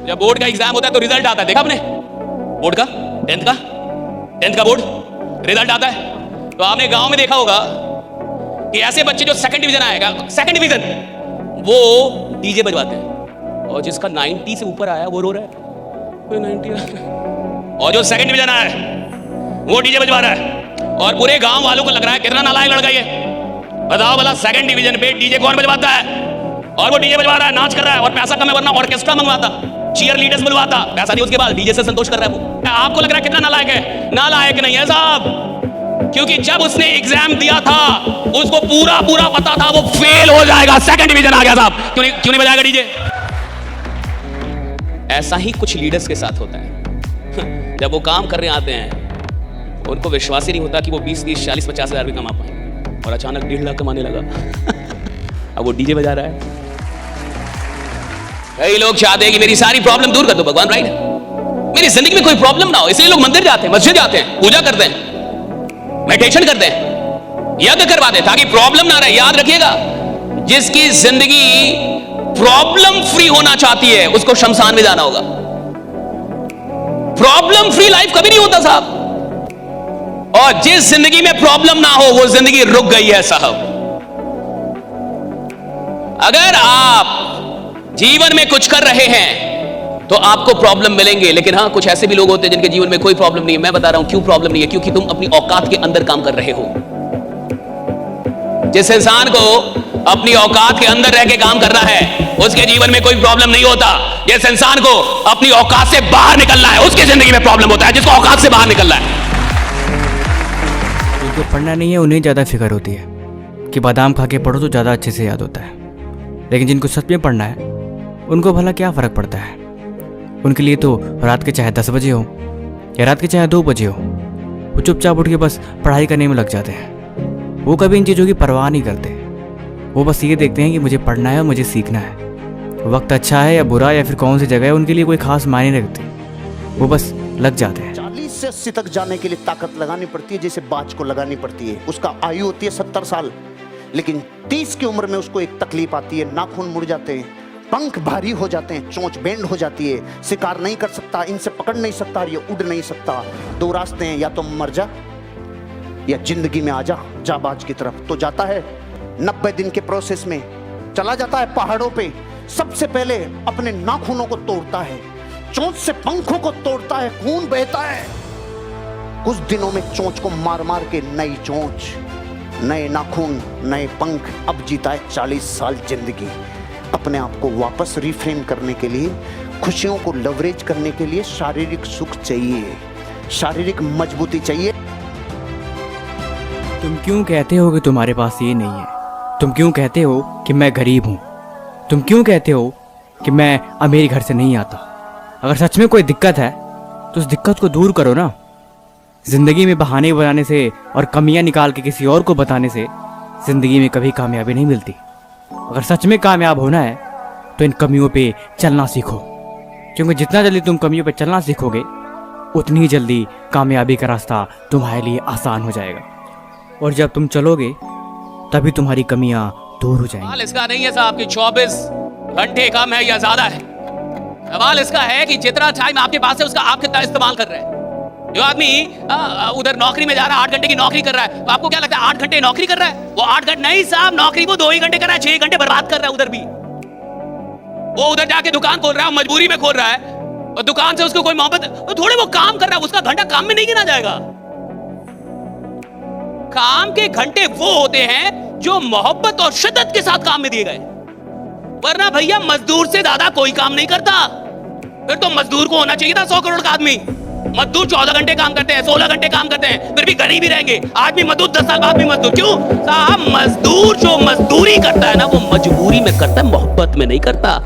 जब बोर्ड का एग्जाम होता है तो रिजल्ट आता है, देखा आपने? बोर्ड का, टेंथ का बोर्ड रिजल्ट आता है तो आपने गांव में देखा होगा कि ऐसे बच्चे जो सेकंड डिवीजन आएगा, सेकंड डिवीजन, वो डीजे बजवाते हैं, और जिसका 90 से ऊपर आया वो रो रहा है, 90, और जो सेकंड डिवीजन आया है वो डीजे बजवा रहा है, और पूरे गांव वालों को लग रहा है कितना नालायक लड़का ये। बताओ भला, सेकंड डिवीजन पे डीजे कौन बजवाता है? और वो डीजे बजवा रहा है, नाच कर रहा है, और पैसा कम है, वरना ऑर्केस्ट्रा मंगवाता, चीयर लीडर्स बुलवाता, पैसा नहीं उसके बाद डीजे से संतोष कर रहा है वो। आपको लग रहा है कितना नालायक है? नालायक नहीं है साहब, क्योंकि जब उसने एग्जाम दिया था उसको पूरा पता था वो फेल हो जाएगा, सेकंड डिवीजन आ गया साहब। क्यों नहीं बजाएगा डीजे? ऐसा ही कुछ लीडर्स के साथ होता है। जब वो काम करने आते हैं उनको विश्वास ही नहीं होता कि वो 20, 30, 40, 50 हजार भी कमा पाए, और अचानक 1.5 लाख कमाने लगा। अब वो डीजे बजा रहा है। कई लोग चाहते हैं कि मेरी सारी प्रॉब्लम दूर कर दो भगवान, राइट? मेरी जिंदगी में कोई प्रॉब्लम ना हो, इसलिए लोग मंदिर जाते हैं, मस्जिद जाते हैं, पूजा करते हैं, मेडिटेशन करते हैं, यज्ञ करवाते हैं ताकि प्रॉब्लम ना रहे। याद रखिएगा, जिसकी जिंदगी प्रॉब्लम फ्री होना चाहती है उसको शमशान में जाना होगा। प्रॉब्लम फ्री लाइफ कभी नहीं होता साहब, और जिस जिंदगी में प्रॉब्लम ना हो वो जिंदगी रुक गई है साहब। अगर आप जीवन में कुछ कर रहे हैं तो आपको प्रॉब्लम मिलेंगे, लेकिन हाँ, कुछ ऐसे भी लोग होते हैं जिनके जीवन में कोई प्रॉब्लम नहीं है। मैं बता रहा हूं क्यों प्रॉब्लम नहीं है, क्योंकि तुम अपनी औकात के अंदर काम कर रहे हो। जिस इंसान को अपनी औकात के अंदर रह के काम करना है उसके जीवन में कोई प्रॉब्लम नहीं होता। जिस इंसान को अपनी औकात से बाहर निकलना है उसकी जिंदगी में प्रॉब्लम होता है, जिसको औकात से बाहर निकलना है। जिनको पढ़ना नहीं है उन्हें ज़्यादा फिक्र होती है कि बादाम खा के पढ़ो तो ज़्यादा अच्छे से याद होता है, लेकिन जिनको सच में पढ़ना है उनको भला क्या फ़र्क पड़ता है। उनके लिए तो रात के चाहे 10 बजे हो या रात के चाहे 2 बजे हो, वो चुपचाप उठ के बस पढ़ाई करने में लग जाते हैं। वो कभी इन चीज़ों की परवाह नहीं करते। वो बस ये देखते हैं कि मुझे पढ़ना है और मुझे सीखना है। वक्त अच्छा है या बुरा या फिर कौन सी जगह है, उनके लिए कोई खास मायने नहीं रखती। वो बस लग जाते हैं। 40 से 80 तक जाने के लिए ताकत लगानी पड़ती है, जैसे बाज को लगानी पड़ती है। उसका आयु होती है 70 साल, लेकिन 30 की उम्र में उसको एक तकलीफ आती है, नाखून मुड़ जाते हैं, पंख भारी हो जाते हैं, चोंच बेंड हो जाती है, शिकार नहीं कर सकता, इनसे पकड़ नहीं सकता और ये उड़ नहीं सकता। 2 रास्ते हैं, या तो मर जा या जिंदगी में आ जा, जाबाज की तरफ। तो जाता है 90 दिन के प्रोसेस में, चला जाता है पहाड़ों पे। सबसे पहले अपने नाखूनों को तोड़ता है, चोंच से पंखों को तोड़ता है, खून बहता है। कुछ दिनों में चोंच को मार मार के नई चोंच, नए नाखून, नए पंख। अब जीता है 40 साल जिंदगी। अपने आप को वापस रिफ्रेम करने के लिए, खुशियों को लवरेज करने के लिए शारीरिक सुख चाहिए, शारीरिक मजबूती चाहिए। तुम क्यों कहते हो कि तुम्हारे पास ये नहीं है? तुम क्यों कहते हो कि मैं गरीब हूँ? तुम क्यों कहते हो कि मैं अमीर घर से नहीं आता? अगर सच में कोई दिक्कत है तो उस दिक्कत को दूर करो ना। जिंदगी में बहाने बनाने से और कमियां निकाल के किसी और को बताने से जिंदगी में कभी कामयाबी नहीं मिलती। अगर सच में कामयाब होना है तो इन कमियों पे चलना सीखो, क्योंकि जितना जल्दी तुम कमियों पे चलना सीखोगे उतनी ही जल्दी कामयाबी का रास्ता तुम्हारे लिए आसान हो जाएगा। और जब तुम चलोगे तभी तुम्हारी कमियां दूर हो जाएंगी। सवाल इसका नहीं है साहब कि 24 घंटे कम है या ज्यादा है। सवाल इसका है कि जितना टाइम आपके पास है उसका आप कितना इस्तेमाल कर रहे हैं। जो आदमी उधर नौकरी में जा रहा है, 8 घंटे की नौकरी कर रहा है, तो आपको क्या लगता है 8 घंटे नौकरी कर रहा है? वो 8 घंटे नहीं साहब, नौकरी वो 2 ही घंटे कर रहा है, 6 घंटे बर्बाद कर रहा है। उधर भी वो उधर जाके दुकान खोल रहा है, मजबूरी में खोल रहा है, और दुकान से उसको कोई मोहब्बत, तो थोड़े वो काम कर रहा है, उसका घंटा काम में नहीं गिना जाएगा। काम के घंटे वो होते हैं जो मोहब्बत और शिद्दत के साथ काम में दिए गए, वरना भैया मजदूर से ज्यादा कोई काम नहीं करता। फिर तो मजदूर को होना चाहिए था 100 करोड़ का आदमी। मजदूर 14 घंटे काम करते हैं, 16 घंटे काम करते हैं, फिर भी गरीब ही रहेंगे। आज भी मजदूर, 10 साल बाद भी मजदूर। क्यों साहब? मजदूर जो मजदूरी करता है ना, वो मजबूरी में करता है, मोहब्बत में नहीं करता।